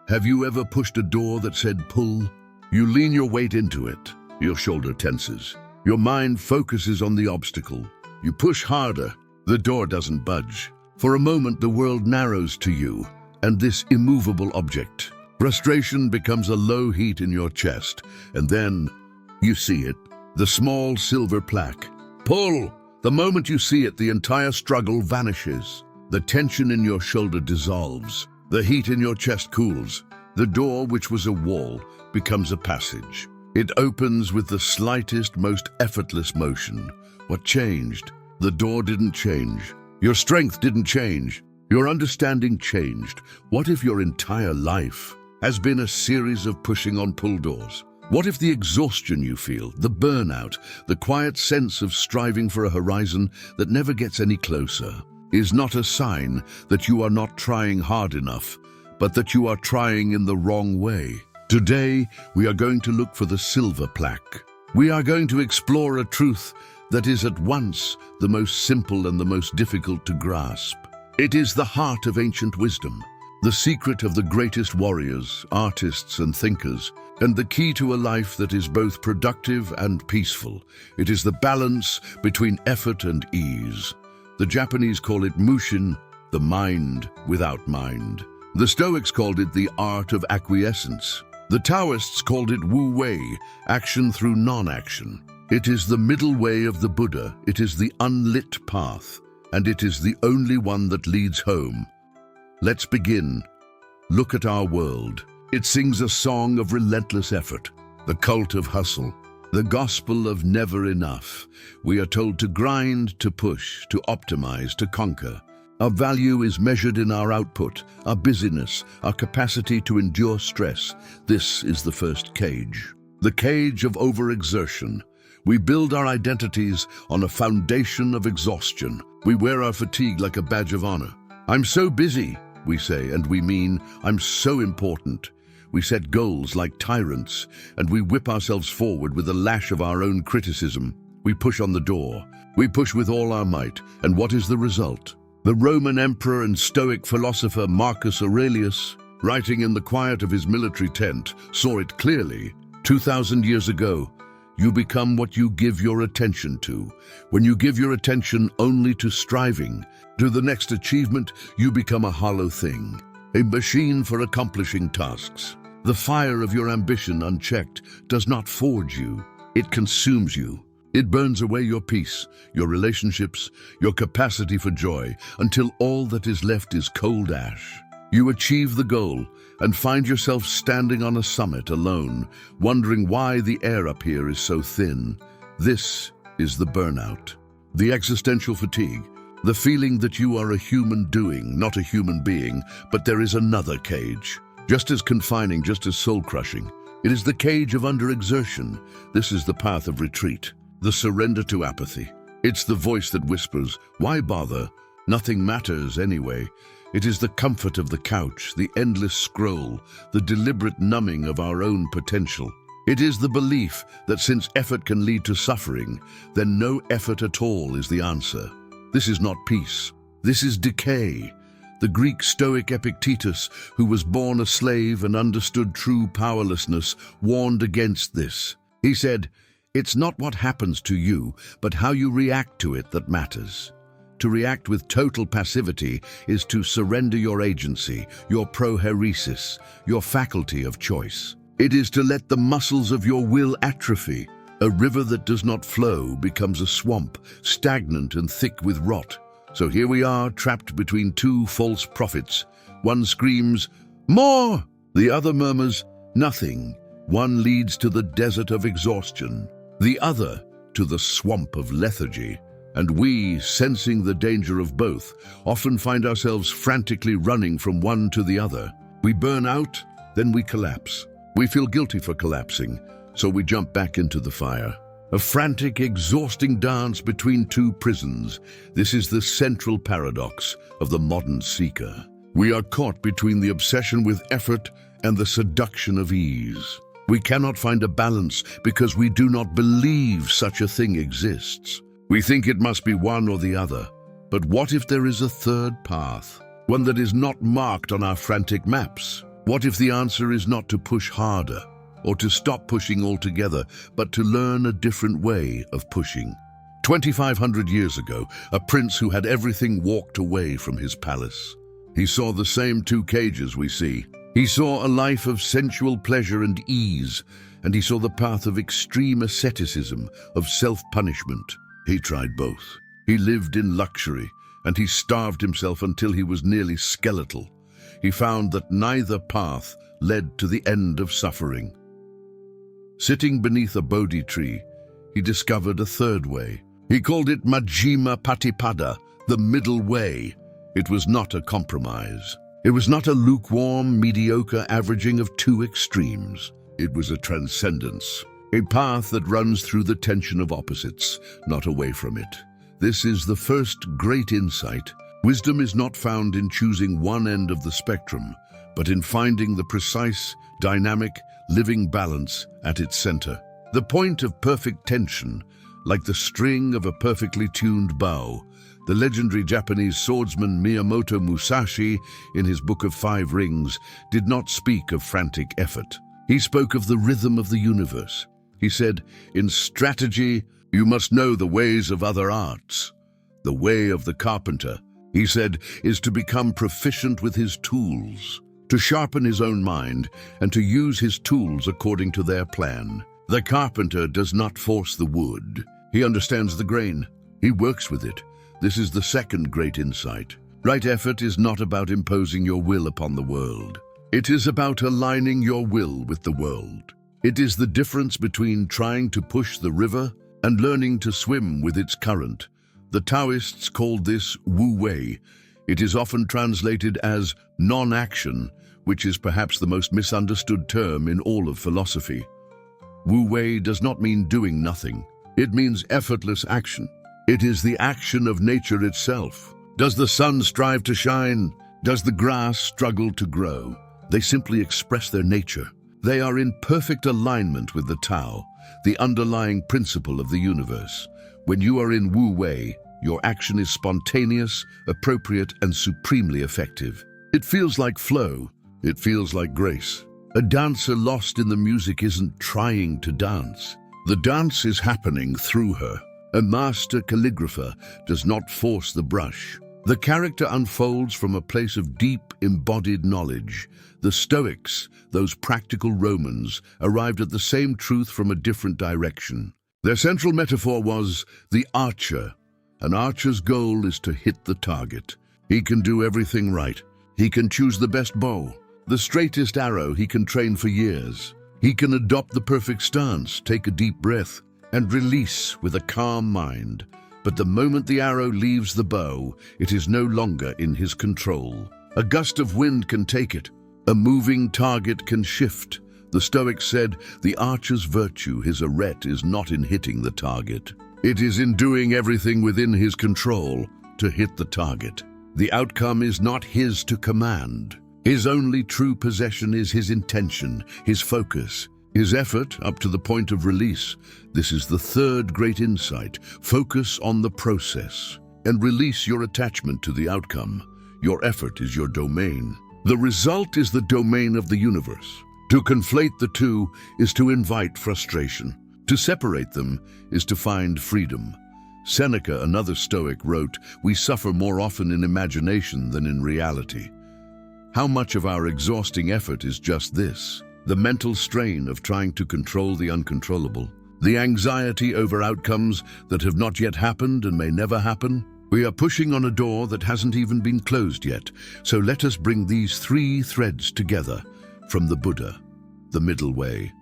Have you ever pushed a door that said pull? You lean your weight into it. Your shoulder tenses. Your mind focuses on the obstacle. You push harder. The door doesn't budge. For a moment, the world narrows to you and this immovable object. Frustration becomes a low heat in your chest, and then you see it, the small silver plaque. Pull! The moment you see it, the entire struggle vanishes. The tension in your shoulder dissolves. The heat in your chest cools. The door, which was a wall, becomes a passage. It opens with the slightest, most effortless motion. What changed? The door didn't change. Your strength didn't change. Your understanding changed. What if your entire life has been a series of pushing on pull doors? What if the exhaustion you feel, the burnout, the quiet sense of striving for a horizon that never gets any closer, is not a sign that you are not trying hard enough, but that you are trying in the wrong way? Today, we are going to look for the silver plaque. We are going to explore a truth that is at once the most simple and the most difficult to grasp. It is the heart of ancient wisdom, the secret of the greatest warriors, artists, and thinkers, and the key to a life that is both productive and peaceful. It is the balance between effort and ease. The Japanese call it mushin, the mind without mind. The Stoics called it the art of acquiescence. The Taoists called it Wu Wei, action through non-action. It is the middle way of the Buddha. It is the unlit path, and it is the only one that leads home. Let's begin. Look at our world. It sings a song of relentless effort, the cult of hustle, the gospel of never enough. We are told to grind, to push, to optimize, to conquer. Our value is measured in our output, our busyness, our capacity to endure stress. This is the first cage, the cage of overexertion. We build our identities on a foundation of exhaustion. We wear our fatigue like a badge of honor. I'm so busy, we say, and we mean I'm so important. We set goals like tyrants, and we whip ourselves forward with the lash of our own criticism. We push on the door. We push with all our might. And what is the result? The Roman emperor and Stoic philosopher Marcus Aurelius, writing in the quiet of his military tent, saw it clearly. 2,000 years ago, you become what you give your attention to. When you give your attention only to striving, to the next achievement, you become a hollow thing, a machine for accomplishing tasks. The fire of your ambition unchecked does not forge you, it consumes you. It burns away your peace, your relationships, your capacity for joy, until all that is left is cold ash. You achieve the goal and find yourself standing on a summit alone, wondering why the air up here is so thin. This is the burnout, the existential fatigue, the feeling that you are a human doing, not a human being, but there is another cage, just as confining, just as soul-crushing. It is the cage of underexertion. This is the path of retreat, the surrender to apathy. It's the voice that whispers, why bother? Nothing matters anyway. It is the comfort of the couch, the endless scroll, the deliberate numbing of our own potential. It is the belief that since effort can lead to suffering, then no effort at all is the answer. This is not peace. This is decay. The Greek Stoic Epictetus, who was born a slave and understood true powerlessness, warned against this. He said, "It's not what happens to you, but how you react to it that matters." To react with total passivity is to surrender your agency, your prohairesis, your faculty of choice. It is to let the muscles of your will atrophy. A river that does not flow becomes a swamp, stagnant and thick with rot. So here we are, trapped between two false prophets. One screams, "More!" The other murmurs, "Nothing." One leads to the desert of exhaustion, the other to the swamp of lethargy. And we, sensing the danger of both, often find ourselves frantically running from one to the other. We burn out, then we collapse. We feel guilty for collapsing, so we jump back into the fire. A frantic, exhausting dance between two prisons. This is the central paradox of the modern seeker. We are caught between the obsession with effort and the seduction of ease. We cannot find a balance because we do not believe such a thing exists. We think it must be one or the other. But what if there is a third path? One that is not marked on our frantic maps? What if the answer is not to push harder, or to stop pushing altogether, but to learn a different way of pushing? 2,500 years ago, a prince who had everything walked away from his palace. He saw the same two cages we see. He saw a life of sensual pleasure and ease, and he saw the path of extreme asceticism, of self-punishment. He tried both. He lived in luxury, and he starved himself until he was nearly skeletal. He found that neither path led to the end of suffering. Sitting beneath a Bodhi tree, he discovered a third way. He called it Majjhima Patipada, the middle way. It was not a compromise. It was not a lukewarm, mediocre averaging of two extremes. It was a transcendence, a path that runs through the tension of opposites, not away from it. This is the first great insight. Wisdom is not found in choosing one end of the spectrum, but in finding the precise, dynamic, living balance at its center. The point of perfect tension, like the string of a perfectly tuned bow. The legendary Japanese swordsman Miyamoto Musashi, in his Book of Five Rings, did not speak of frantic effort. He spoke of the rhythm of the universe. He said, "In strategy, you must know the ways of other arts. The way of the carpenter," he said, "is to become proficient with his tools, to sharpen his own mind, and to use his tools according to their plan. The carpenter does not force the wood. He understands the grain. He works with it." This is the second great insight. Right effort is not about imposing your will upon the world. It is about aligning your will with the world. It is the difference between trying to push the river and learning to swim with its current. The Taoists called this Wu Wei. It is often translated as non-action, which is perhaps the most misunderstood term in all of philosophy. Wu Wei does not mean doing nothing. It means effortless action. It is the action of nature itself. Does the sun strive to shine? Does the grass struggle to grow? They simply express their nature. They are in perfect alignment with the Tao, the underlying principle of the universe. When you are in Wu Wei, your action is spontaneous, appropriate, and supremely effective. It feels like flow. It feels like grace. A dancer lost in the music isn't trying to dance. The dance is happening through her. A master calligrapher does not force the brush. The character unfolds from a place of deep, embodied knowledge. The Stoics, those practical Romans, arrived at the same truth from a different direction. Their central metaphor was the archer. An archer's goal is to hit the target. He can do everything right. He can choose the best bow, the straightest arrow he can train for years. He can adopt the perfect stance, take a deep breath, and release with a calm mind. But the moment the arrow leaves the bow, it is no longer in his control. A gust of wind can take it. A moving target can shift. The Stoics said, the archer's virtue, his arete, is not in hitting the target. It is in doing everything within his control to hit the target. The outcome is not his to command. His only true possession is his intention, his focus, his effort up to the point of release. This is the third great insight. Focus on the process and release your attachment to the outcome. Your effort is your domain. The result is the domain of the universe. To conflate the two is to invite frustration. To separate them is to find freedom. Seneca, another Stoic, wrote, "We suffer more often in imagination than in reality." How much of our exhausting effort is just this? The mental strain of trying to control the uncontrollable. The anxiety over outcomes that have not yet happened and may never happen. We are pushing on a door that hasn't even been closed yet. So let us bring these three threads together from the Buddha, the middle way,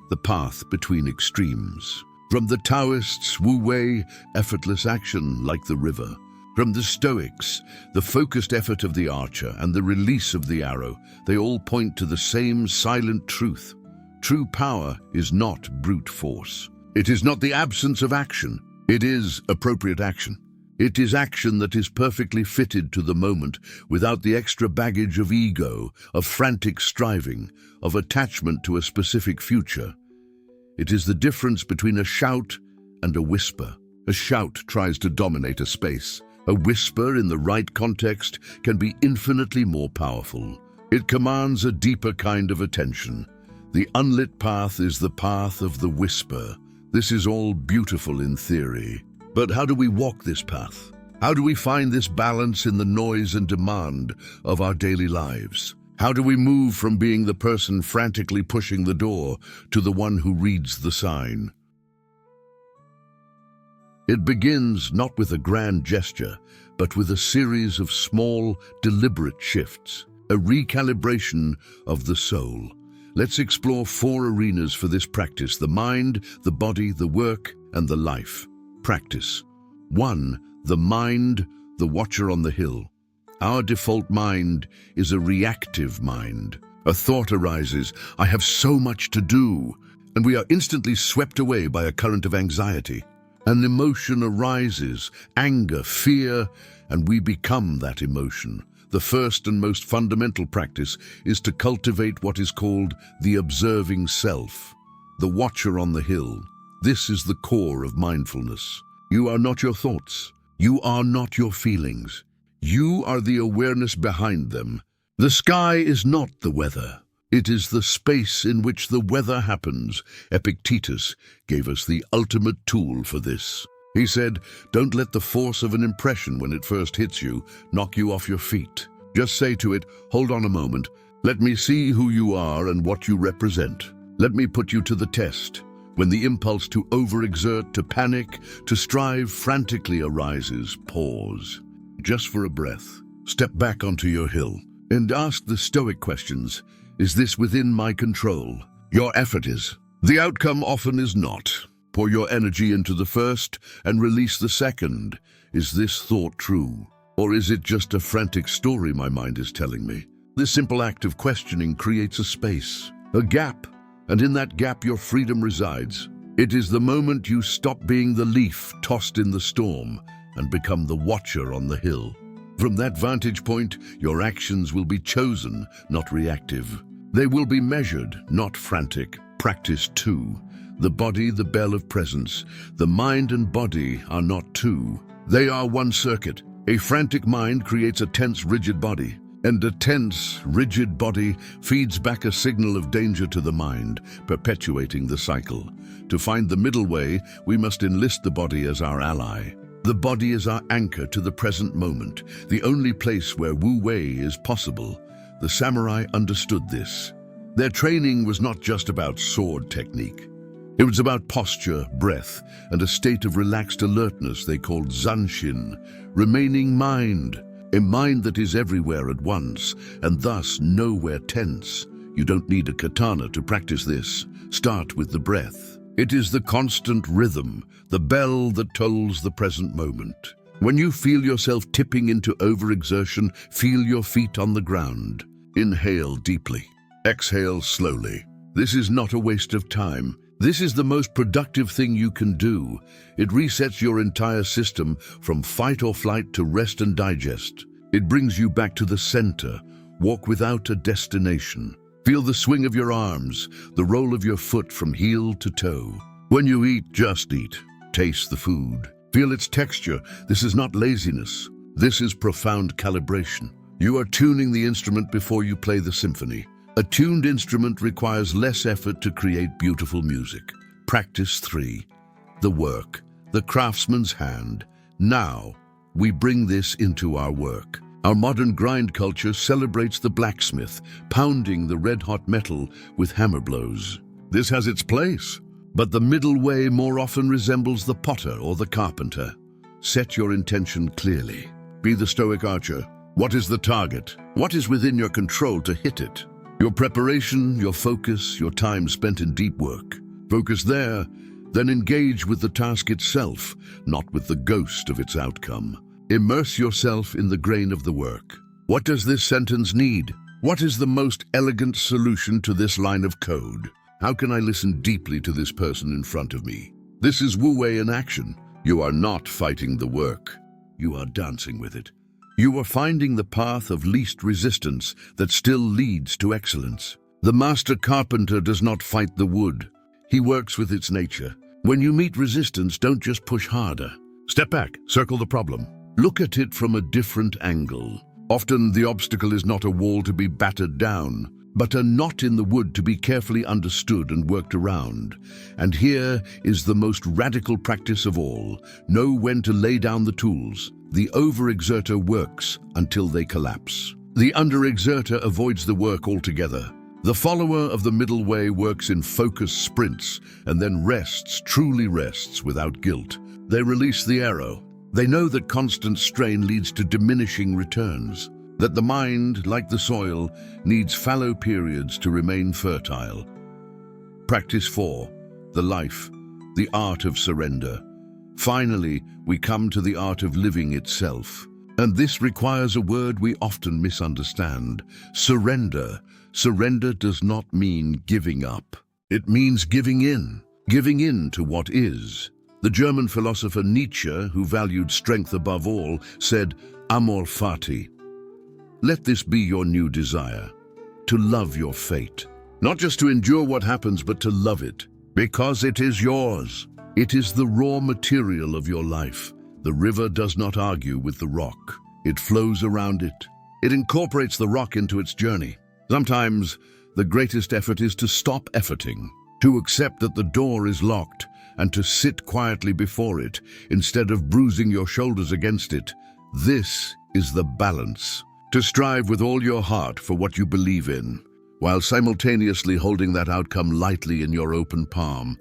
the path between extremes. From the Taoists, Wu Wei, effortless action like the river. From the Stoics, the focused effort of the archer and the release of the arrow, they all point to the same silent truth. True power is not brute force. It is not the absence of action. It is appropriate action. It is action that is perfectly fitted to the moment, without the extra baggage of ego, of frantic striving, of attachment to a specific future. It is the difference between a shout and a whisper. A shout tries to dominate a space. A whisper in the right context can be infinitely more powerful. It commands a deeper kind of attention. The unlit path is the path of the whisper. This is all beautiful in theory. But how do we walk this path? How do we find this balance in the noise and demand of our daily lives? How do we move from being the person frantically pushing the door to the one who reads the sign? It begins not with a grand gesture, but with a series of small, deliberate shifts, a recalibration of the soul. Let's explore 4 arenas for this practice: the mind, the body, the work, and the life. Practice. 1. The mind, the watcher on the hill. Our default mind is a reactive mind. A thought arises, I have so much to do, and we are instantly swept away by a current of anxiety. An emotion arises, anger, fear, and we become that emotion. The first and most fundamental practice is to cultivate what is called the observing self, the watcher on the hill. This is the core of mindfulness. You are not your thoughts. You are not your feelings. You are the awareness behind them. The sky is not the weather. It is the space in which the weather happens. Epictetus gave us the ultimate tool for this. He said, don't let the force of an impression when it first hits you knock you off your feet. Just say to it, hold on a moment. Let me see who you are and what you represent. Let me put you to the test. When the impulse to overexert, to panic, to strive frantically arises, pause. Just for a breath. Step back onto your hill and ask the Stoic questions. Is this within my control? Your effort is. The outcome often is not. Pour your energy into the first and release the second. Is this thought true? Or is it just a frantic story my mind is telling me? This simple act of questioning creates a space, a gap, and in that gap your freedom resides. It is the moment you stop being the leaf tossed in the storm and become the watcher on the hill. From that vantage point, your actions will be chosen, not reactive. They will be measured, not frantic. Practice 2. The body, the bell of presence. The mind and body are not two. They are one circuit. A frantic mind creates a tense, rigid body, and a tense, rigid body feeds back a signal of danger to the mind, perpetuating the cycle. To find the middle way, we must enlist the body as our ally. The body is our anchor to the present moment, the only place where Wu Wei is possible. The samurai understood this. Their training was not just about sword technique. It was about posture, breath, and a state of relaxed alertness they called zanshin, remaining mind, a mind that is everywhere at once, and thus nowhere tense. You don't need a katana to practice this. Start with the breath. It is the constant rhythm, the bell that tolls the present moment. When you feel yourself tipping into overexertion, feel your feet on the ground. Inhale deeply. Exhale slowly. This is not a waste of time. This is the most productive thing you can do. It resets your entire system from fight or flight to rest and digest. It brings you back to the center. Walk without a destination. Feel the swing of your arms, the roll of your foot from heel to toe. When you eat, just eat. Taste the food. Feel its texture. This is not laziness. This is profound calibration. You are tuning the instrument before you play the symphony. A tuned instrument requires less effort to create beautiful music. Practice 3. The work, the craftsman's hand. Now, we bring this into our work. Our modern grind culture celebrates the blacksmith, pounding the red-hot metal with hammer blows. This has its place, but the middle way more often resembles the potter or the carpenter. Set your intention clearly. Be the Stoic archer. What is the target? What is within your control to hit it? Your preparation, your focus, your time spent in deep work. Focus there, then engage with the task itself, not with the ghost of its outcome. Immerse yourself in the grain of the work. What does this sentence need? What is the most elegant solution to this line of code? How can I listen deeply to this person in front of me? This is Wu Wei in action. You are not fighting the work. You are dancing with it. You are finding the path of least resistance that still leads to excellence. The master carpenter does not fight the wood. He works with its nature. When you meet resistance, don't just push harder. Step back, circle the problem. Look at it from a different angle. Often the obstacle is not a wall to be battered down, but a knot in the wood to be carefully understood and worked around. And here is the most radical practice of all. Know when to lay down the tools. The overexerter works until they collapse. The underexerter avoids the work altogether. The follower of the middle way works in focused sprints and then rests, truly rests, without guilt. They release the arrow. They know that constant strain leads to diminishing returns, that the mind, like the soil, needs fallow periods to remain fertile. Practice 4. The life, the art of surrender. Finally, we come to the art of living itself. And this requires a word we often misunderstand: surrender. Surrender does not mean giving up. It means giving in to what is. The German philosopher Nietzsche, who valued strength above all, said, "Amor fati." Let this be your new desire, to love your fate. Not just to endure what happens, but to love it, because it is yours. It is the raw material of your life. The river does not argue with the rock. It flows around it. It incorporates the rock into its journey. Sometimes the greatest effort is to stop efforting, to accept that the door is locked, and to sit quietly before it, instead of bruising your shoulders against it. This is the balance. To strive with all your heart for what you believe in, while simultaneously holding that outcome lightly in your open palm,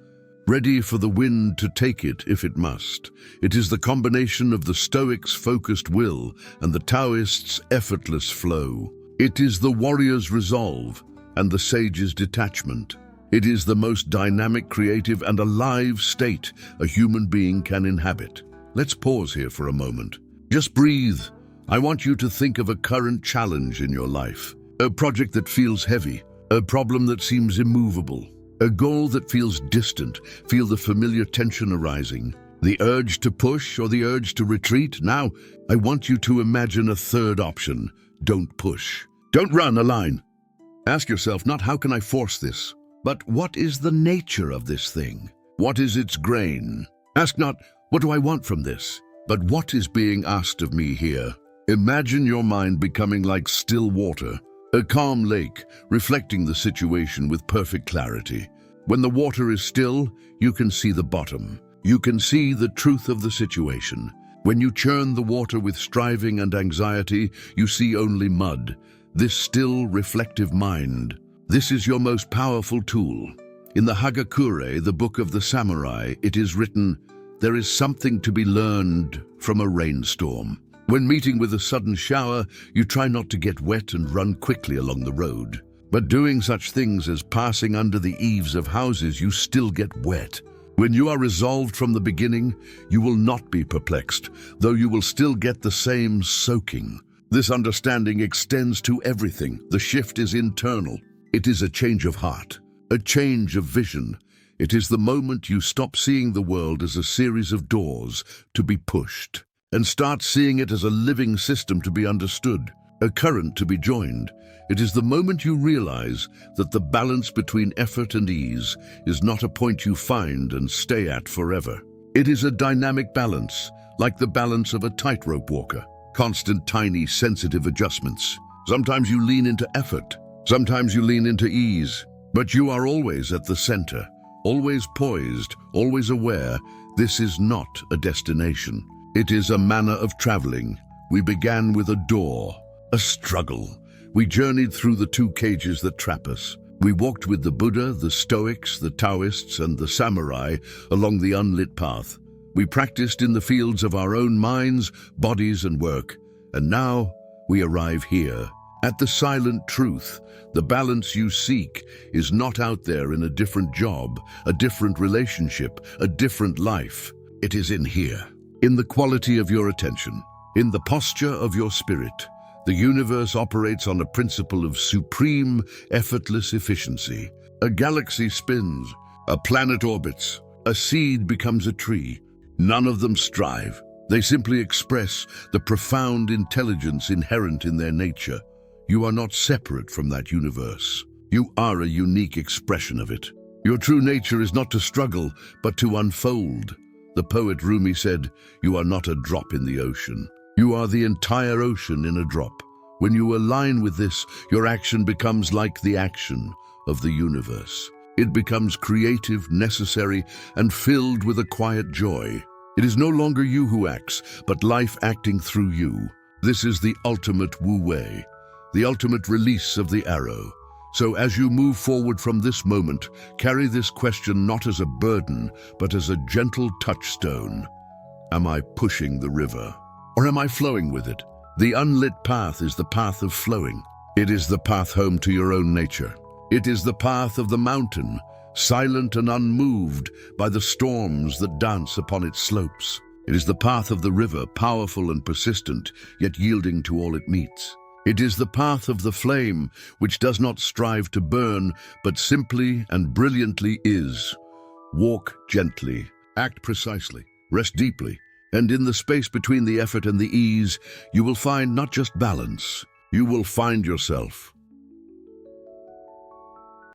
ready for the wind to take it if it must. It is the combination of the Stoics' focused will and the Taoists' effortless flow. It is the warrior's resolve and the sage's detachment. It is the most dynamic, creative, and alive state a human being can inhabit. Let's pause here for a moment. Just breathe. I want you to think of a current challenge in your life, a project that feels heavy, a problem that seems immovable, a goal that feels distant. Feel the familiar tension arising, the urge to push or the urge to retreat. Now, I want you to imagine a third option. Don't push. Don't run a line. Ask yourself not how can I force this, but what is the nature of this thing? What is its grain? Ask not what do I want from this, but what is being asked of me here? Imagine your mind becoming like still water, a calm lake, reflecting the situation with perfect clarity. When the water is still, you can see the bottom. You can see the truth of the situation. When you churn the water with striving and anxiety, you see only mud. This still, reflective mind. This is your most powerful tool. In the Hagakure, the book of the samurai, it is written, "There is something to be learned from a rainstorm." When meeting with a sudden shower, you try not to get wet and run quickly along the road. But doing such things as passing under the eaves of houses, you still get wet. When you are resolved from the beginning, you will not be perplexed, though you will still get the same soaking. This understanding extends to everything. The shift is internal. It is a change of heart, a change of vision. It is the moment you stop seeing the world as a series of doors to be pushed, and start seeing it as a living system to be understood, a current to be joined. It is the moment you realize that the balance between effort and ease is not a point you find and stay at forever. It is a dynamic balance, like the balance of a tightrope walker. Constant, tiny, sensitive adjustments. Sometimes you lean into effort, sometimes you lean into ease, but you are always at the center, always poised, always aware. This is not a destination. It is a manner of traveling. We began with a door, a struggle. We journeyed through the two cages that trap us. We walked with the Buddha, the Stoics, the Taoists, and the samurai along the unlit path. We practiced in the fields of our own minds, bodies, and work. And now we arrive here, at the silent truth. The balance you seek is not out there in a different job, a different relationship, a different life. It is in here, in the quality of your attention, in the posture of your spirit. The universe operates on a principle of supreme, effortless efficiency. A galaxy spins, a planet orbits, a seed becomes a tree. None of them strive. They simply express the profound intelligence inherent in their nature. You are not separate from that universe. You are a unique expression of it. Your true nature is not to struggle, but to unfold. The poet Rumi said, "You are not a drop in the ocean. You are the entire ocean in a drop." When you align with this, your action becomes like the action of the universe. It becomes creative, necessary, and filled with a quiet joy. It is no longer you who acts, but life acting through you. This is the ultimate Wu Wei, the ultimate release of the arrow. So as you move forward from this moment, carry this question not as a burden, but as a gentle touchstone. Am I pushing the river? Or am I flowing with it? The unlit path is the path of flowing. It is the path home to your own nature. It is the path of the mountain, silent and unmoved by the storms that dance upon its slopes. It is the path of the river, powerful and persistent, yet yielding to all it meets. It is the path of the flame, which does not strive to burn, but simply and brilliantly is. Walk gently, act precisely, rest deeply, and in the space between the effort and the ease, you will find not just balance, you will find yourself.